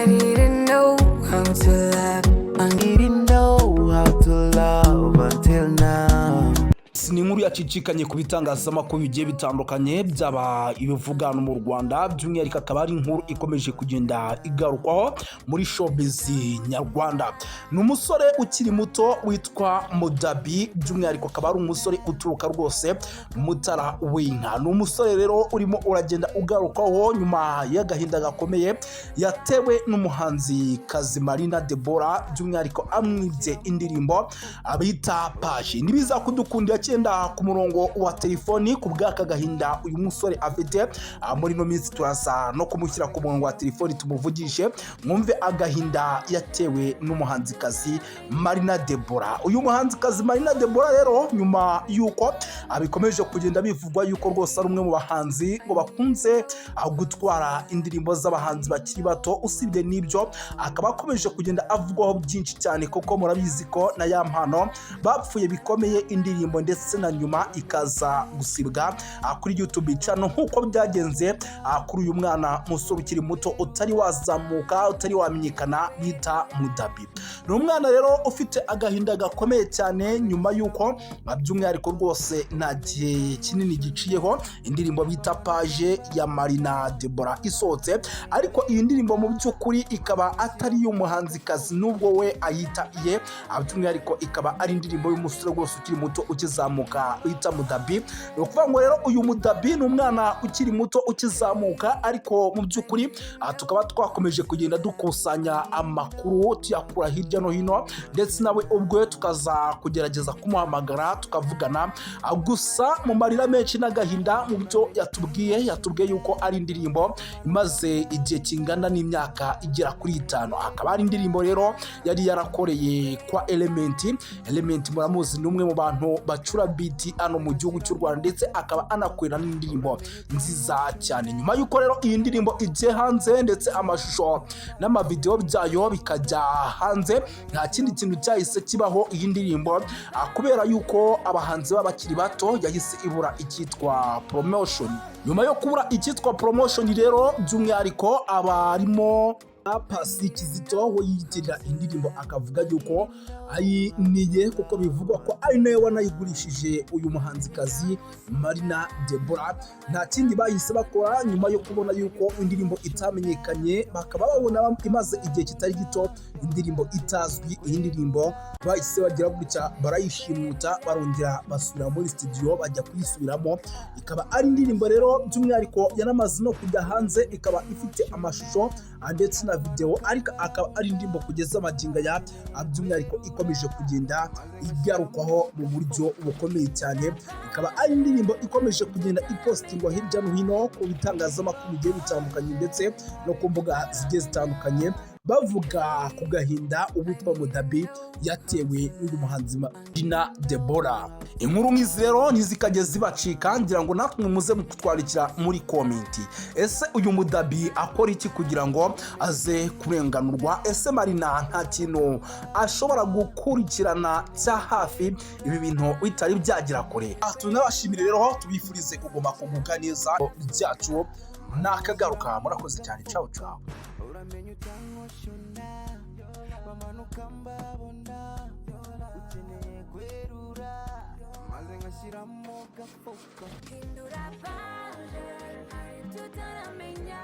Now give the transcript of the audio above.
I didn't know how to love. I didn't know how to love until now. Ni inkuru yacicikanye ku bitangazamakuru bigiye bitandukanye byaba ibivuga mu Rwanda, by'umwihariko akaba ari inkuru ikomeje kugenda igarukwaho muri showbiz nyarwanda. Ni umusore ukiri muto witwa Muda, by'umwihariko akaba ari umusore uturuka rwose Mutara w'inka. Ni umusore rero urimo uragenda ugarukwaho nyuma y'agahinda gakomeye yatewe n'umuhanzi kazi Marina by'umwihariko amwibye indirimbo Bita Page. Nibiza kudukundira cyenda ku murongo wa telefoni ku bw'aka gahinda uyu musore afite muri no minsi turasa no kumushyira ku murongo wa telefoni tumuvugishe mwumve agahinda yatewe n'umuhanzikazi Marina. Uyu muhanzikazi Marina rero nyuma yuko abikomeje kugenda bivugwa yuko rwose ari umwe mu bahanzi ngo bakunze gutwara indirimbo z'abahanzi bakiri bato. Usibye n'ibyo akaba akomeje kugenda avugwaho byinshi cyane kuko murabizi ko na ya mpano bapfuye bikomeye indirimbo ndetse na nyuma ikaza gusibwa kuri YouTube channel nk'uko byagenze kuri uyu mwana musore ukiri muto utari wazamuka utari wamenyekana bita Muda. Ni umwana rero ufite agahinda gakomeye cyane nyuma yuko by'umwihariko rwose nta gihe kinini giciyeho indirimbo Bita Page ya Marina isohotse, ariko iyi ndirimbo mu by'ukuri ikaba atari y'umuhanzikazi nubwo we ayita iye, by'umwihariko ikaba ari indirimbo y'umusore rwose ukiri muto ukizamuka wita Muda. Ni ukuvuga ngo rero uyu Muda ni umwana ukiri muto ukizamuka, ariko mu by'ukuri tukaba twakomeje kugenda dukusanya amakuru tuyakura hirya no hino, ndetse nawe ubwo tukaza kugerageza kumuhamagara tukavugana. Gusa mu marira menshi n'agahinda mu byo yatubwiye yuko ari indirimbo imaze igihe kingana n'imyaka igera kuri 5. Akaba ari indirimbo rero yari yarakoreye kwa Element muramuzi ni umwe mu bantu bacura beat ano mu gihugu cy'u Rwanda, ndetse akaba anakorera n'indirimbo nziza cyane. Nyuma yuko rero iyi ndirimbo igiye hanze ndetse amashusho n'amavideo byayo bikajya hanze, nta kindi kintu cyahise kibaho iyi ndirimbo kubera yuko abahanzi b'abakiri bato yahise ibura icyitwa promotion. Nyuma yo kubura icyitwa promotion rero by'umwihariko abarimo Pasi Kizito we yitirira indirimbo akavuga yuko ayiniye kuko bivugwa ko ari nawe wanayigurishije uyu muhanzikazi Marina. Nta kindi bahise bakora nyuma yo kubona yuko indirimbo itamenyekanye, bakaba babona imaze igihe kitari gito indirimbo itazwi. Iyi ndirimbo bahise bagira gutya barayishimuta barongera basubira muri studio bajya kuyisubiramo. Ikaba ari indirimbo rero by'umwihariko yanamaze no kujya hanze, ikaba ifite amashusho ndetse na video, ariko akaba ari indirimbo kugeza amaginga ya by'umwihariko ikomeje kugenda igarukwaho mu buryo bukomeye cyane. Ikaba ari indirimbo ikomeje kugenda ipostingwa hirya no hino ku bitangazamakuru bigiye bitandukanye ndetse no ku mbuga zigiye zitandukanye, bavuga ku gahinda uwitwa Muda yatewe n'uyu muhanzi Marina. Inkuru nk'izi rero ntizikajye zibacika, ngira ngo natwe muze mutwarikira muri comment. Ese uyu Muda akora iki kugira ngo aze kurenganurwa? Ese Marina nta kintu ashobora gukurikirana cya hafi ibi bintu bitari byagira kure? Tunabashimire rero tubifurize kuguma kuguka neza byacu nakagaruka. Murakoze cyane, ciao ciao. Hindura page, ari tutaramenya.